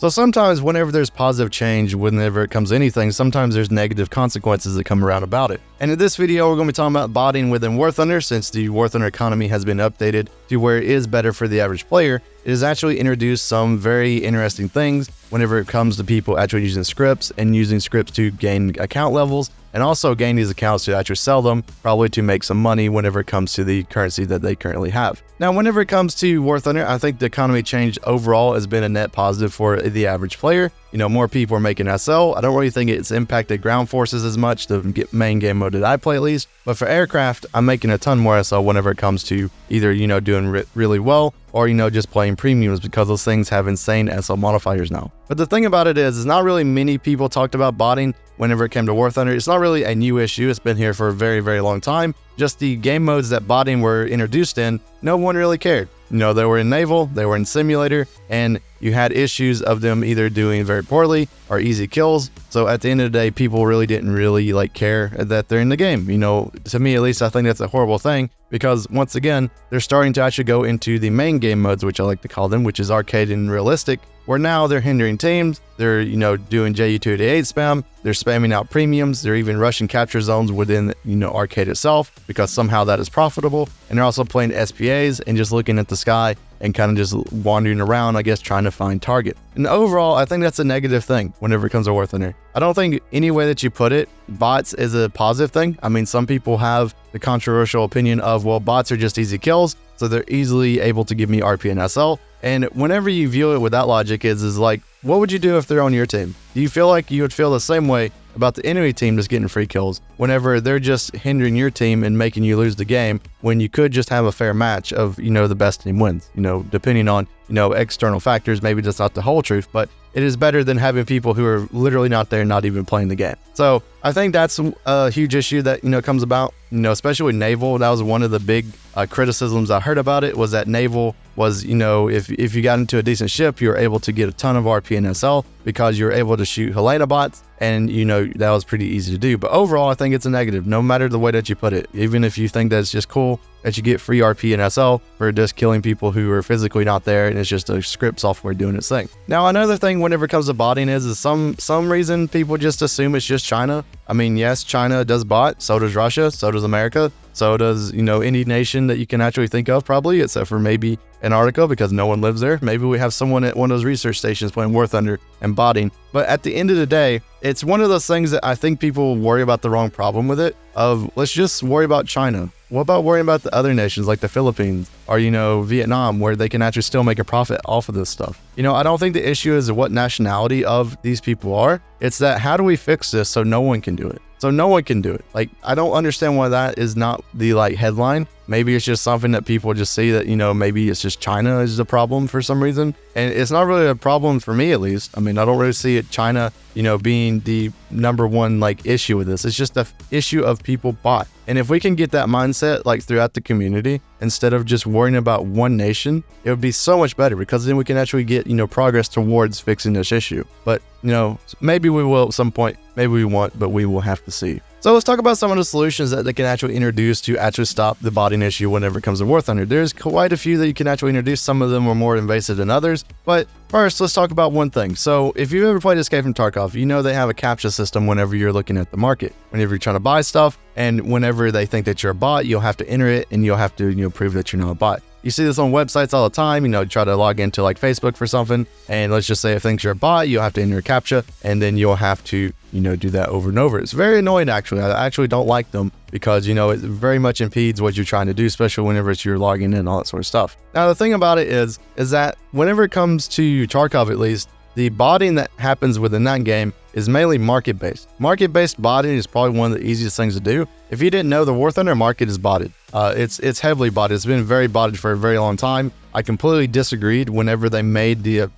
So sometimes whenever there's positive change, whenever it comes to anything, sometimes there's negative consequences that come around about it. And in this video, we're going to be talking about botting within War Thunder. Since the War Thunder economy has been updated to where it is better for the average player, it has actually introduced some very interesting things whenever it comes to people actually using scripts and using scripts to gain account levels, and also gain these accounts to actually sell them, probably to make some money whenever it comes to the currency that they currently have. Now, whenever it comes to War Thunder, I think the economy change overall has been a net positive for the average player. You know, more people are making SL. I don't really think it's impacted ground forces as much, the main game mode that I play at least. But for aircraft, I'm making a ton more SL whenever it comes to either, you know, doing really well or, you know, just playing premiums, because those things have insane SL modifiers now. But the thing about it is not really many people talked about botting whenever it came to War Thunder. It's not really a new issue. It's been here for a very, very long time. Just the game modes that botting were introduced in, no one really cared. You know, they were in Naval, they were in Simulator, and you had issues of them either doing very poorly or easy kills. So at the end of the day, people really didn't care that they're in the game. You know, to me at least, I think that's a horrible thing, because once again, they're starting to actually go into the main game modes, which I like to call them, which is arcade and realistic, where now they're hindering teams. They're, you know, doing JU288 spam. They're spamming out premiums. They're even rushing capture zones within, you know, arcade itself, because somehow that is profitable. And they're also playing SPAs and just looking at the sky and kind of just wandering around, I guess, trying to find target. And overall, I think that's a negative thing whenever it comes to War Thunder. I don't think any way that you put it, bots is a positive thing. I mean, some people have the controversial opinion of, well, bots are just easy kills, so they're easily able to give me RP and SL. And whenever you view it with that logic is like, what would you do if they're on your team? Do you feel like you would feel the same way about the enemy team just getting free kills whenever they're just hindering your team and making you lose the game, when you could just have a fair match of, you know, the best team wins, you know, depending on, you know, external factors? Maybe that's not the whole truth, but it is better than having people who are literally not there, not even playing the game. So I think that's a huge issue that, you know, comes about, you know, especially with Naval. That was one of the big criticisms I heard about it, was that Naval was, you know, if you got into a decent ship, you were able to get a ton of RP and SL because you're able to shoot Helena bots, and, you know, that was pretty easy to do. But overall, I think it's a negative, no matter the way that you put it. Even if you think that it's just cool that you get free RP and SL for just killing people who are physically not there, and it's just a script software doing its thing. Now, another thing whenever it comes to botting is some reason people just assume it's just China. I mean, yes, China does bot, so does Russia, so does America, so does, you know, any nation that you can actually think of, probably, except for maybe Antarctica, because no one lives there. Maybe we have someone at one of those research stations playing War Thunder and botting. But at the end of the day, it's one of those things that I think people worry about the wrong problem with it, of let's just worry about China. What about worrying about the other nations like the Philippines or, you know, Vietnam, where they can actually still make a profit off of this stuff? You know, I don't think the issue is what nationality of these people are. It's that, how do we fix this so no one can do it? So no one can do it. Like, I don't understand why that is not the, like, headline. Maybe it's just something that people just see that, you know, maybe it's just China is the problem for some reason. And it's not really a problem for me, at least. I mean, I don't really see it, China, you know, being the number one, like, issue with this. It's just the issue of people bot. And if we can get that mindset, like, throughout the community, instead of just worrying about one nation, it would be so much better, because then we can actually get, you know, progress towards fixing this issue. But, you know, maybe we will at some point, maybe we won't, but we will have to see. So let's talk about some of the solutions that they can actually introduce to actually stop the botting issue whenever it comes to War Thunder. There's quite a few that you can actually introduce. Some of them are more invasive than others. But first, let's talk about one thing. So if you've ever played Escape from Tarkov, you know they have a CAPTCHA system whenever you're looking at the market. Whenever you're trying to buy stuff, and whenever they think that you're a bot, you'll have to enter it, and you'll have to, you know, prove that you're not a bot. You see this on websites all the time. You know, try to log into like Facebook for something, and let's just say it thinks you're a bot, you'll have to enter a CAPTCHA, and then you'll have to, you know, do that over and over. It's very annoying, actually. I actually don't like them, because, you know, it very much impedes what you're trying to do, especially whenever you're logging in and all that sort of stuff. Now, the thing about it is that whenever it comes to Tarkov, at least, the botting that happens within that game is mainly market-based. Market-based botting is probably one of the easiest things to do. If you didn't know, the War Thunder market is botted. It's heavily botted. It's been very botted for a very long time. I completely disagreed whenever they made the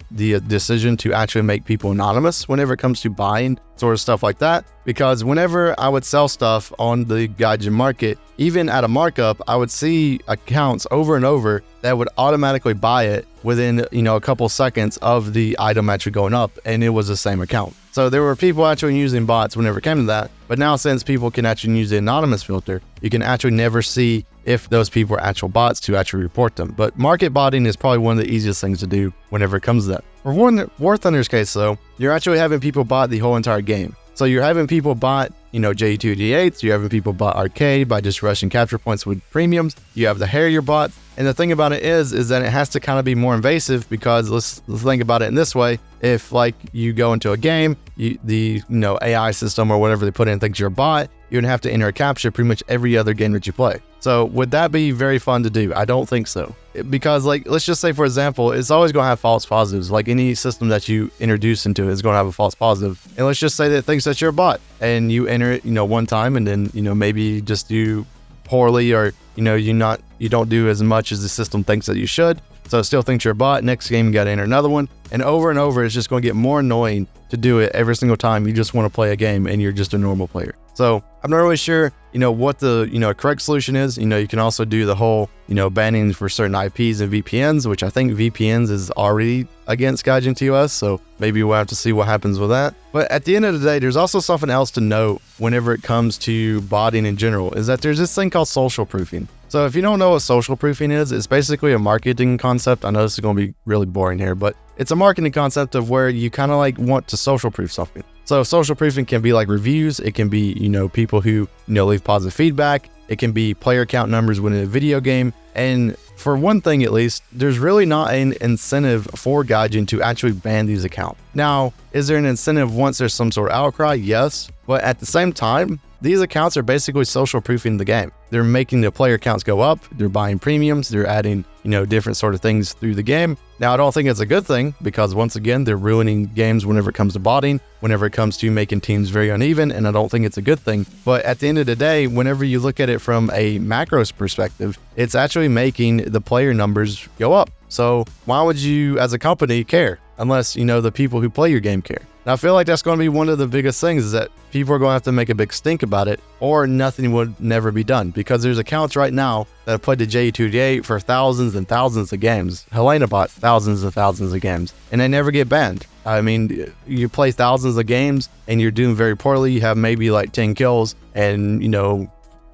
decision to actually make people anonymous whenever it comes to buying sort of stuff like that. Because whenever I would sell stuff on the Gaijin market, even at a markup, I would see accounts over and over that would automatically buy it within, you know, a couple seconds of the item actually going up, and it was the same account. So there were people actually using bots whenever it came to that. But now since people can actually use the anonymous filter, you can actually never see if those people are actual bots to actually report them. But market botting is probably one of the easiest things to do whenever it comes to that. For War Thunder's case though, you're actually having people bot the whole entire game. So you're having people bot, J2, G8s, you're having people bot arcade by just rushing capture points with premiums, you have the Harrier bots, and the thing about it is that it has to kind of be more invasive because let's think about it in this way. If like you go into a game, the AI system or whatever they put in thinks you're a bot, you're gonna have to enter a capture pretty much every other game that you play. So would that be very fun to do? I don't think so. Because like, let's just say for example, it's always gonna have false positives. Like any system that you introduce into it is gonna have a false positive. And let's just say that it thinks that you're a bot and you enter it, one time and then, maybe you just do poorly or, you don't do as much as the system thinks that you should. So it still thinks you're a bot. Next game, you got to enter another one. And over, it's just going to get more annoying to do it every single time you just want to play a game and you're just a normal player. So I'm not really sure, what the, correct solution is. You can also do the whole, banning for certain IPs and VPNs, which I think VPNs is already against Gaijin TOS. So maybe we'll have to see what happens with that. But at the end of the day, there's also something else to note whenever it comes to botting in general, is that there's this thing called social proofing. So if you don't know what social proofing is, it's basically a marketing concept. I know this is going to be really boring here, but it's a marketing concept of where you kind of like want to social proof something. So social proofing can be like reviews. It can be, people who, leave positive feedback. It can be player count numbers within a video game. And for one thing, at least, there's really not an incentive for Gaijin to actually ban these accounts. Now, is there an incentive once there's some sort of outcry? Yes. But at the same time, these accounts are basically social proofing the game. They're making the player counts go up. They're buying premiums. They're adding, different sort of things through the game. Now, I don't think it's a good thing because once again, they're ruining games whenever it comes to botting, whenever it comes to making teams very uneven. And I don't think it's a good thing. But at the end of the day, whenever you look at it from a macros perspective, it's actually making the player numbers go up. So why would you as a company care unless, the people who play your game care? Now, I feel like that's going to be one of the biggest things is that people are going to have to make a big stink about it or nothing would never be done because there's accounts right now that have played the J2J for thousands and thousands of games. Helena bought thousands and thousands of games and they never get banned. I mean, you play thousands of games and you're doing very poorly. You have maybe like 10 kills and,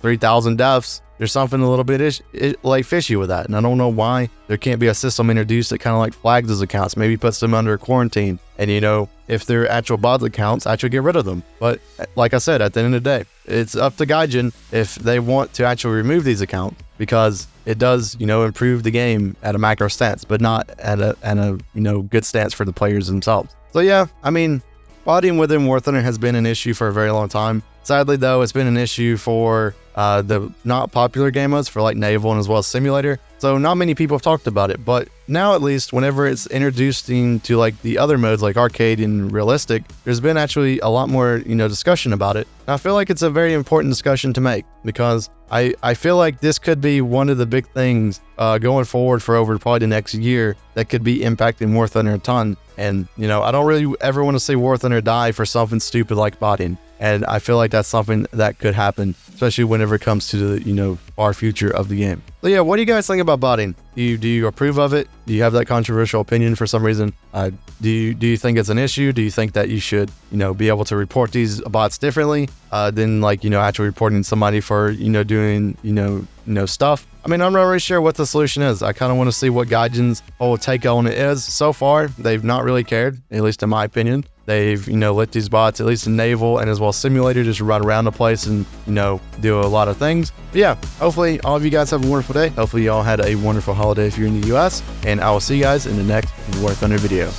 3,000 deaths. There's something a little bit fishy with that. And I don't know why there can't be a system introduced that kind of like flags those accounts, maybe puts them under quarantine. And, if they're actual bot accounts, actually get rid of them. But like I said, at the end of the day, it's up to Gaijin if they want to actually remove these accounts because it does, improve the game at a macro stance, but not at a good stance for the players themselves. So yeah, I mean, botting within War Thunder has been an issue for a very long time. Sadly, though, it's been an issue for the not popular game modes for like Naval and as well as Simulator. So not many people have talked about it, but now at least whenever it's introduced into like the other modes like Arcade and Realistic, there's been actually a lot more, discussion about it. And I feel like it's a very important discussion to make because I feel like this could be one of the big things going forward for over probably the next year that could be impacting War Thunder a ton. And, I don't really ever want to see War Thunder die for something stupid like botting. And I feel like that's something that could happen, especially whenever it comes to the, far future of the game. So yeah, what do you guys think about botting? Do you approve of it? Do you have that controversial opinion for some reason? Do you think it's an issue? Do you think that you should, be able to report these bots differently than like, actually reporting somebody for, doing, stuff? I mean, I'm not really sure what the solution is. I kind of want to see what Gaijin's whole take on it is. So far, they've not really cared, at least in my opinion. They've, let these bots, at least in Naval and as well as Simulator, just run around the place and, do a lot of things. But yeah, hopefully all of you guys have a wonderful day. Hopefully you all had a wonderful holiday if you're in the US. And I will see you guys in the next War Thunder video.